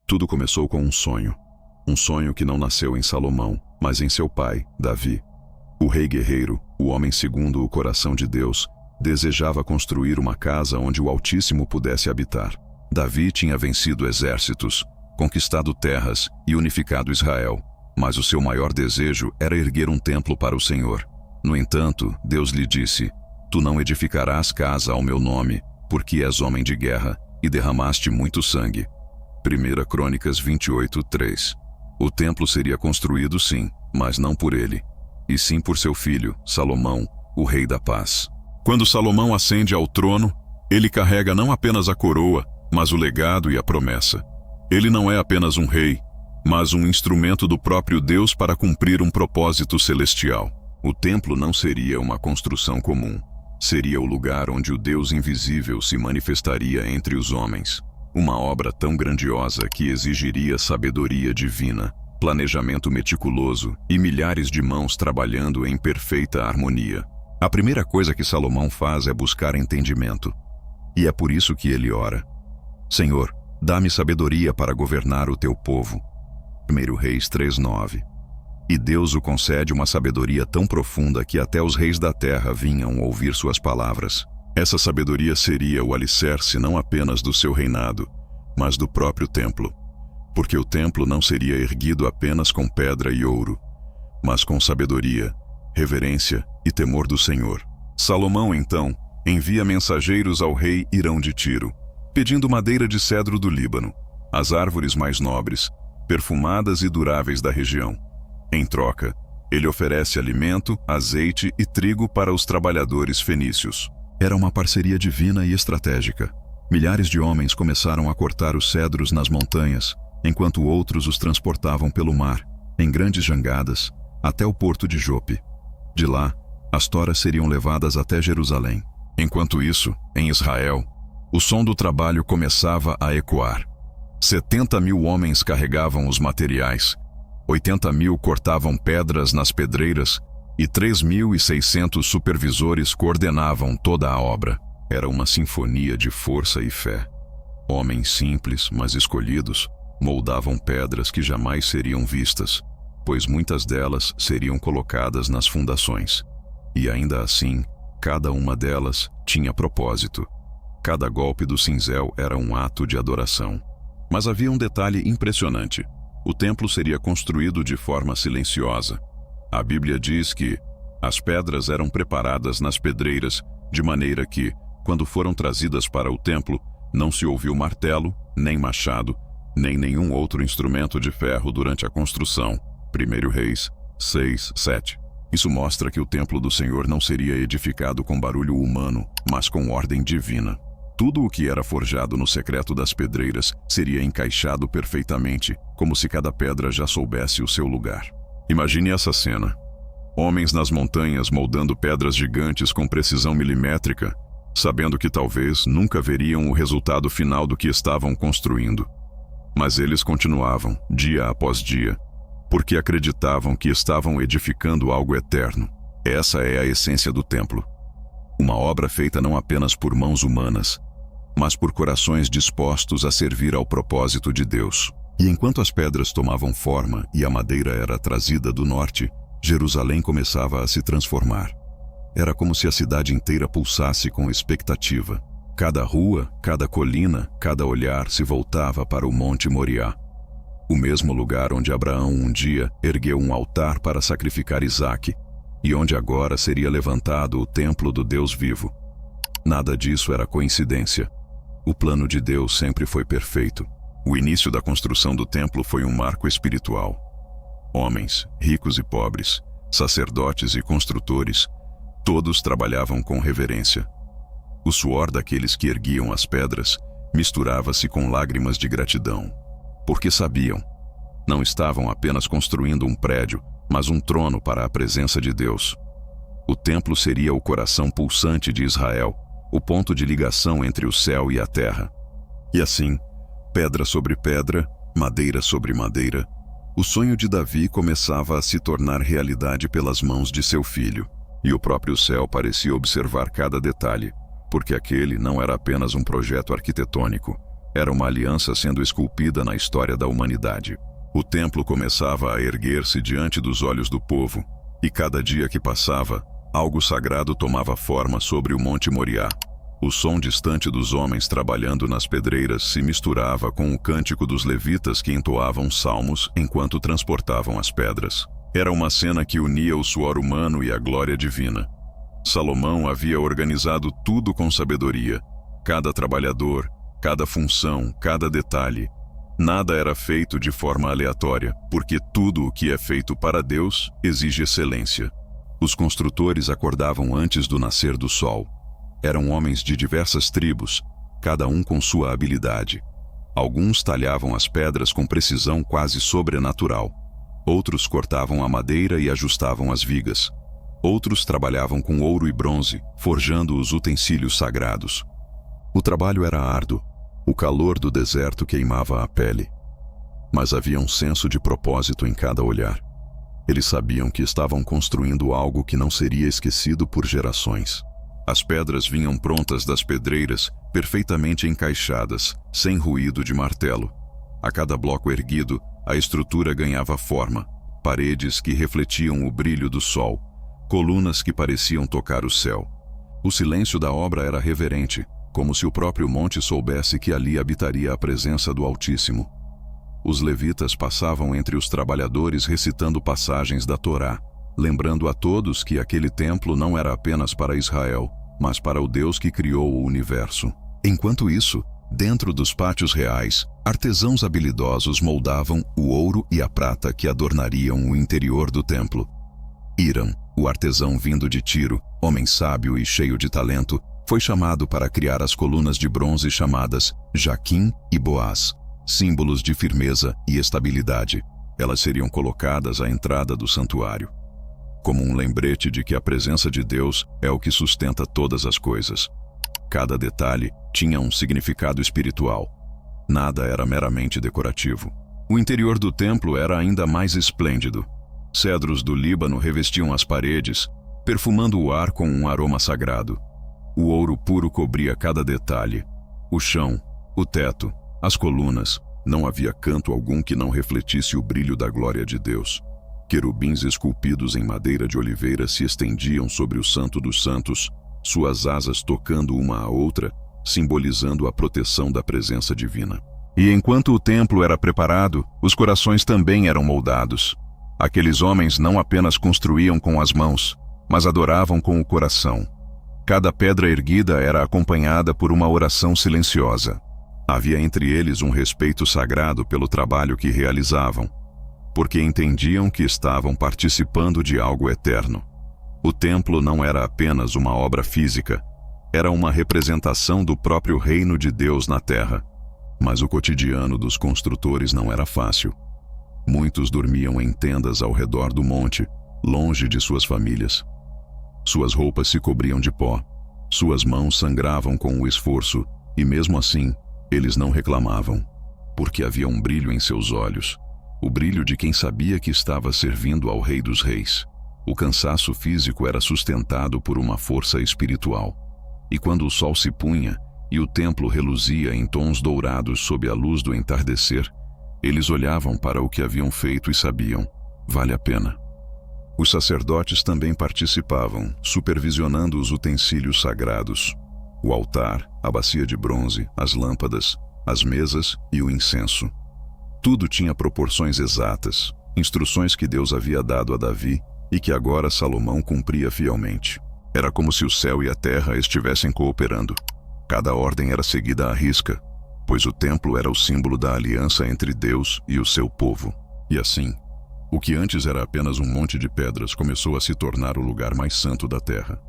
Tudo começou com um sonho. Um sonho que não nasceu em Salomão, mas em seu pai, Davi. O rei guerreiro, o homem segundo o coração de Deus, desejava construir uma casa onde o Altíssimo pudesse habitar. Davi tinha vencido exércitos, conquistado terras e unificado Israel, mas o seu maior desejo era erguer um templo para o Senhor. No entanto, Deus lhe disse: Tu não edificarás casa ao meu nome, porque és homem de guerra e derramaste muito sangue. 1 Crônicas 28:3. O templo seria construído sim, mas não por ele, e sim por seu filho, Salomão, o rei da paz. Quando Salomão ascende ao trono, ele carrega não apenas a coroa, mas o legado e a promessa. Ele não é apenas um rei, mas um instrumento do próprio Deus para cumprir um propósito celestial. O templo não seria uma construção comum. Seria o lugar onde o Deus invisível se manifestaria entre os homens. Uma obra tão grandiosa que exigiria sabedoria divina, planejamento meticuloso e milhares de mãos trabalhando em perfeita harmonia. A primeira coisa que Salomão faz é buscar entendimento. E é por isso que ele ora: Senhor, dá-me sabedoria para governar o teu povo. 1 Reis 3:9. E Deus o concede uma sabedoria tão profunda que até os reis da terra vinham ouvir suas palavras. Essa sabedoria seria o alicerce não apenas do seu reinado, mas do próprio templo. Porque o templo não seria erguido apenas com pedra e ouro, mas com sabedoria, reverência e temor do Senhor. Salomão, então, envia mensageiros ao rei Hirão de Tiro, pedindo madeira de cedro do Líbano, as árvores mais nobres, perfumadas e duráveis da região. Em troca, ele oferece alimento, azeite e trigo para os trabalhadores fenícios. Era uma parceria divina e estratégica. Milhares de homens começaram a cortar os cedros nas montanhas, enquanto outros os transportavam pelo mar, em grandes jangadas, até o porto de Jope. De lá, as toras seriam levadas até Jerusalém. Enquanto isso, em Israel, o som do trabalho começava a ecoar. 70.000 homens carregavam os materiais, 80.000 cortavam pedras nas pedreiras e 3.600 supervisores coordenavam toda a obra. Era uma sinfonia de força e fé. Homens simples, mas escolhidos, moldavam pedras que jamais seriam vistas, pois muitas delas seriam colocadas nas fundações. E ainda assim, cada uma delas tinha propósito. Cada golpe do cinzel era um ato de adoração. Mas havia um detalhe impressionante. O templo seria construído de forma silenciosa. A Bíblia diz que as pedras eram preparadas nas pedreiras, de maneira que, quando foram trazidas para o templo, não se ouviu martelo, nem machado, nem nenhum outro instrumento de ferro durante a construção. 1 Reis 6:7. Isso mostra que o templo do Senhor não seria edificado com barulho humano, mas com ordem divina. Tudo o que era forjado no secreto das pedreiras seria encaixado perfeitamente, como se cada pedra já soubesse o seu lugar. Imagine essa cena. Homens nas montanhas moldando pedras gigantes com precisão milimétrica, sabendo que talvez nunca veriam o resultado final do que estavam construindo. Mas eles continuavam, dia após dia, porque acreditavam que estavam edificando algo eterno. Essa é a essência do templo. Uma obra feita não apenas por mãos humanas, mas por corações dispostos a servir ao propósito de Deus. E enquanto as pedras tomavam forma e a madeira era trazida do norte, Jerusalém começava a se transformar. Era como se a cidade inteira pulsasse com expectativa. Cada rua, cada colina, cada olhar se voltava para o Monte Moriá. O mesmo lugar onde Abraão um dia ergueu um altar para sacrificar Isaque, e onde agora seria levantado o templo do Deus vivo. Nada disso era coincidência. O plano de Deus sempre foi perfeito. O início da construção do templo foi um marco espiritual. Homens, ricos e pobres, sacerdotes e construtores, todos trabalhavam com reverência. O suor daqueles que erguiam as pedras misturava-se com lágrimas de gratidão, porque sabiam, não estavam apenas construindo um prédio, mas um trono para a presença de Deus. O templo seria o coração pulsante de Israel, o ponto de ligação entre o céu e a terra. E assim, pedra sobre pedra, madeira sobre madeira, o sonho de Davi começava a se tornar realidade pelas mãos de seu filho, e o próprio céu parecia observar cada detalhe, porque aquele não era apenas um projeto arquitetônico, Era uma aliança sendo esculpida na história da humanidade. O templo começava a erguer-se diante dos olhos do povo, e cada dia que passava, algo sagrado tomava forma sobre o Monte Moriá. O som distante dos homens trabalhando nas pedreiras se misturava com o cântico dos levitas que entoavam salmos enquanto transportavam as pedras. Era uma cena que unia o suor humano e a glória divina. Salomão havia organizado tudo com sabedoria. Cada trabalhador, cada função, cada detalhe. Nada era feito de forma aleatória, porque tudo o que é feito para Deus exige excelência. Os construtores acordavam antes do nascer do sol. Eram homens de diversas tribos, cada um com sua habilidade. Alguns talhavam as pedras com precisão quase sobrenatural. Outros cortavam a madeira e ajustavam as vigas. Outros trabalhavam com ouro e bronze, forjando os utensílios sagrados. O trabalho era árduo. O calor do deserto queimava a pele. Mas havia um senso de propósito em cada olhar. Eles sabiam que estavam construindo algo que não seria esquecido por gerações. As pedras vinham prontas das pedreiras, perfeitamente encaixadas, sem ruído de martelo. A cada bloco erguido, a estrutura ganhava forma. Paredes que refletiam o brilho do sol. Colunas que pareciam tocar o céu. O silêncio da obra era reverente, como se o próprio monte soubesse que ali habitaria a presença do Altíssimo. Os levitas passavam entre os trabalhadores recitando passagens da Torá, lembrando a todos que aquele templo não era apenas para Israel, mas para o Deus que criou o universo. Enquanto isso, dentro dos pátios reais, artesãos habilidosos moldavam o ouro e a prata que adornariam o interior do templo. Hiram, o artesão vindo de Tiro, homem sábio e cheio de talento, foi chamado para criar as colunas de bronze chamadas Jaquim e Boaz, símbolos de firmeza e estabilidade. Elas seriam colocadas à entrada do santuário, como um lembrete de que a presença de Deus é o que sustenta todas as coisas. Cada detalhe tinha um significado espiritual. Nada era meramente decorativo. O interior do templo era ainda mais esplêndido. Cedros do Líbano revestiam as paredes, perfumando o ar com um aroma sagrado. O ouro puro cobria cada detalhe. O chão, o teto, as colunas. Não havia canto algum que não refletisse o brilho da glória de Deus. Querubins esculpidos em madeira de oliveira se estendiam sobre o Santo dos Santos, suas asas tocando uma à outra, simbolizando a proteção da presença divina. E enquanto o templo era preparado, os corações também eram moldados. Aqueles homens não apenas construíam com as mãos, mas adoravam com o coração. Cada pedra erguida era acompanhada por uma oração silenciosa. Havia entre eles um respeito sagrado pelo trabalho que realizavam, porque entendiam que estavam participando de algo eterno. O templo não era apenas uma obra física, era uma representação do próprio reino de Deus na terra. Mas o cotidiano dos construtores não era fácil. Muitos dormiam em tendas ao redor do monte, longe de suas famílias. Suas roupas se cobriam de pó, suas mãos sangravam com o esforço, e mesmo assim, eles não reclamavam, porque havia um brilho em seus olhos, o brilho de quem sabia que estava servindo ao Rei dos Reis. O cansaço físico era sustentado por uma força espiritual. E quando o sol se punha e o templo reluzia em tons dourados sob a luz do entardecer, eles olhavam para o que haviam feito e sabiam: vale a pena. Os sacerdotes também participavam, supervisionando os utensílios sagrados: o altar, a bacia de bronze, as lâmpadas, as mesas e o incenso. Tudo tinha proporções exatas, instruções que Deus havia dado a Davi e que agora Salomão cumpria fielmente. Era como se o céu e a terra estivessem cooperando. Cada ordem era seguida à risca, pois o templo era o símbolo da aliança entre Deus e o seu povo. E assim, o que antes era apenas um monte de pedras começou a se tornar o lugar mais santo da terra.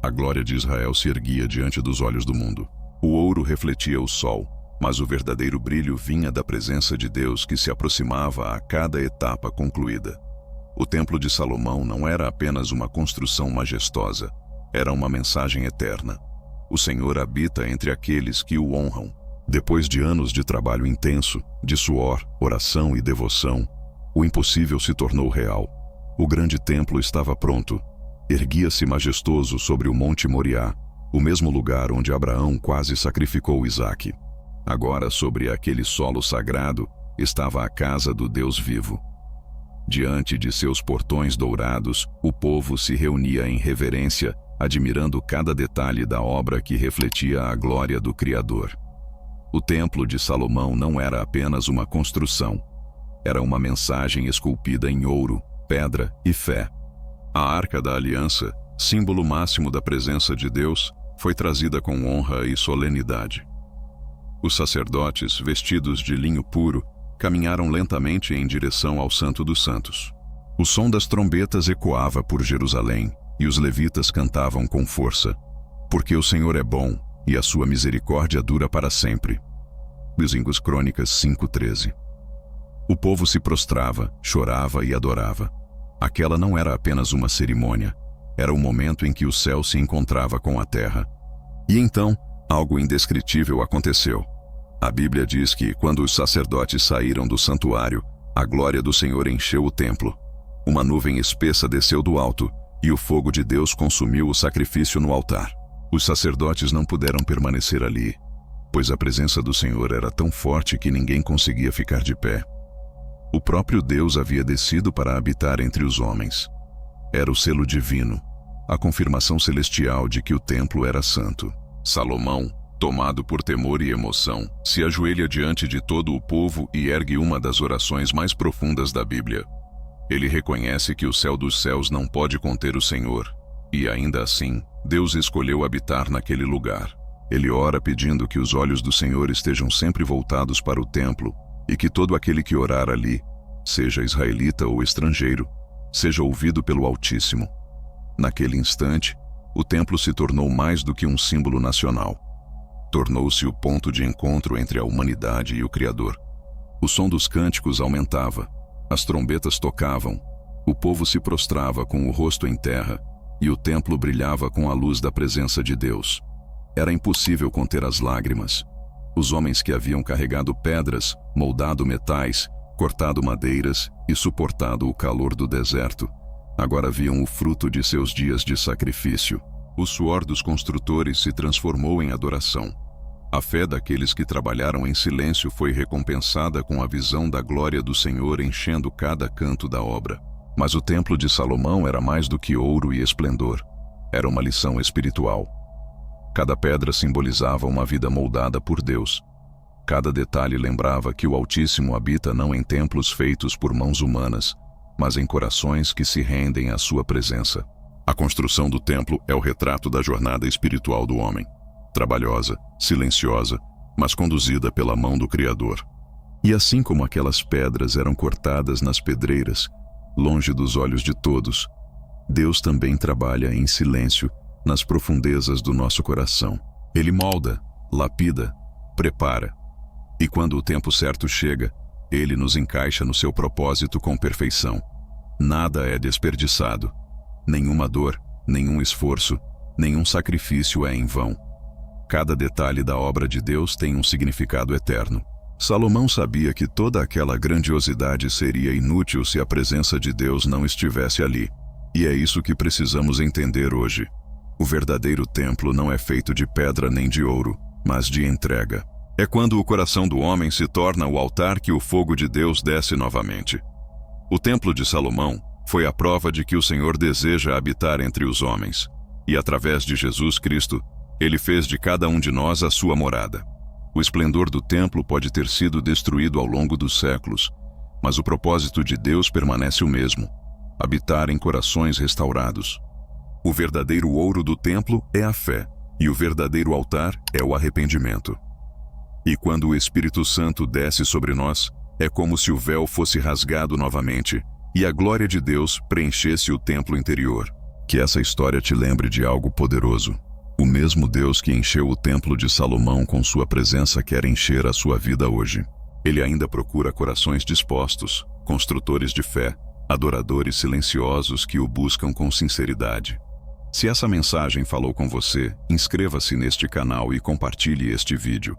A glória de Israel se erguia diante dos olhos do mundo. O ouro refletia o sol, mas o verdadeiro brilho vinha da presença de Deus que se aproximava a cada etapa concluída. O Templo de Salomão não era apenas uma construção majestosa, era uma mensagem eterna. O Senhor habita entre aqueles que o honram. Depois de anos de trabalho intenso, de suor, oração e devoção, o impossível se tornou real. O grande templo estava pronto. Erguia-se majestoso sobre o Monte Moriá, o mesmo lugar onde Abraão quase sacrificou Isaque. Agora, sobre aquele solo sagrado, estava a casa do Deus vivo. Diante de seus portões dourados, o povo se reunia em reverência, admirando cada detalhe da obra que refletia a glória do Criador. O Templo de Salomão não era apenas uma construção. Era uma mensagem esculpida em ouro, pedra e fé. A Arca da Aliança, símbolo máximo da presença de Deus, foi trazida com honra e solenidade. Os sacerdotes, vestidos de linho puro, caminharam lentamente em direção ao Santo dos Santos. O som das trombetas ecoava por Jerusalém, e os levitas cantavam com força, porque o Senhor é bom, e a sua misericórdia dura para sempre. 2 Crônicas 5:13. O povo se prostrava, chorava e adorava. Aquela não era apenas uma cerimônia, era o momento em que o céu se encontrava com a terra. E então, algo indescritível aconteceu. A Bíblia diz que, quando os sacerdotes saíram do santuário, a glória do Senhor encheu o templo. Uma nuvem espessa desceu do alto, e o fogo de Deus consumiu o sacrifício no altar. Os sacerdotes não puderam permanecer ali, pois a presença do Senhor era tão forte que ninguém conseguia ficar de pé. O próprio Deus havia descido para habitar entre os homens. Era o selo divino, a confirmação celestial de que o templo era santo. Salomão, tomado por temor e emoção, se ajoelha diante de todo o povo e ergue uma das orações mais profundas da Bíblia. Ele reconhece que o céu dos céus não pode conter o Senhor, e ainda assim, Deus escolheu habitar naquele lugar. Ele ora pedindo que os olhos do Senhor estejam sempre voltados para o templo e que todo aquele que orar ali, seja israelita ou estrangeiro, seja ouvido pelo Altíssimo. Naquele instante, o templo se tornou mais do que um símbolo nacional. Tornou-se o ponto de encontro entre a humanidade e o Criador. O som dos cânticos aumentava, as trombetas tocavam, o povo se prostrava com o rosto em terra e o templo brilhava com a luz da presença de Deus. Era impossível conter as lágrimas. Os homens que haviam carregado pedras, moldado metais, cortado madeiras e suportado o calor do deserto, agora viam o fruto de seus dias de sacrifício. O suor dos construtores se transformou em adoração. A fé daqueles que trabalharam em silêncio foi recompensada com a visão da glória do Senhor enchendo cada canto da obra. Mas o Templo de Salomão era mais do que ouro e esplendor. Era uma lição espiritual. Cada pedra simbolizava uma vida moldada por Deus. Cada detalhe lembrava que o Altíssimo habita não em templos feitos por mãos humanas, mas em corações que se rendem à sua presença. A construção do templo é o retrato da jornada espiritual do homem. Trabalhosa, silenciosa, mas conduzida pela mão do Criador. E assim como aquelas pedras eram cortadas nas pedreiras, longe dos olhos de todos, Deus também trabalha em silêncio nas profundezas do nosso coração. Ele molda, lapida, prepara. E quando o tempo certo chega, Ele nos encaixa no seu propósito com perfeição. Nada é desperdiçado. Nenhuma dor, nenhum esforço, nenhum sacrifício é em vão. Cada detalhe da obra de Deus tem um significado eterno. Salomão sabia que toda aquela grandiosidade seria inútil se a presença de Deus não estivesse ali. E é isso que precisamos entender hoje. O verdadeiro templo não é feito de pedra nem de ouro, mas de entrega. É quando o coração do homem se torna o altar que o fogo de Deus desce novamente. O Templo de Salomão foi a prova de que o Senhor deseja habitar entre os homens. E através de Jesus Cristo, Ele fez de cada um de nós a sua morada. O esplendor do templo pode ter sido destruído ao longo dos séculos, mas o propósito de Deus permanece o mesmo: habitar em corações restaurados. O verdadeiro ouro do templo é a fé, e o verdadeiro altar é o arrependimento. E quando o Espírito Santo desce sobre nós, é como se o véu fosse rasgado novamente e a glória de Deus preenchesse o templo interior. Que essa história te lembre de algo poderoso. O mesmo Deus que encheu o templo de Salomão com sua presença quer encher a sua vida hoje. Ele ainda procura corações dispostos, construtores de fé, adoradores silenciosos que o buscam com sinceridade. Se essa mensagem falou com você, inscreva-se neste canal e compartilhe este vídeo.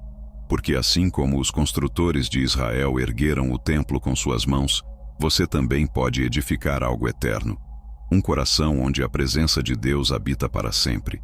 Porque assim como os construtores de Israel ergueram o templo com suas mãos, você também pode edificar algo eterno. Um coração onde a presença de Deus habita para sempre.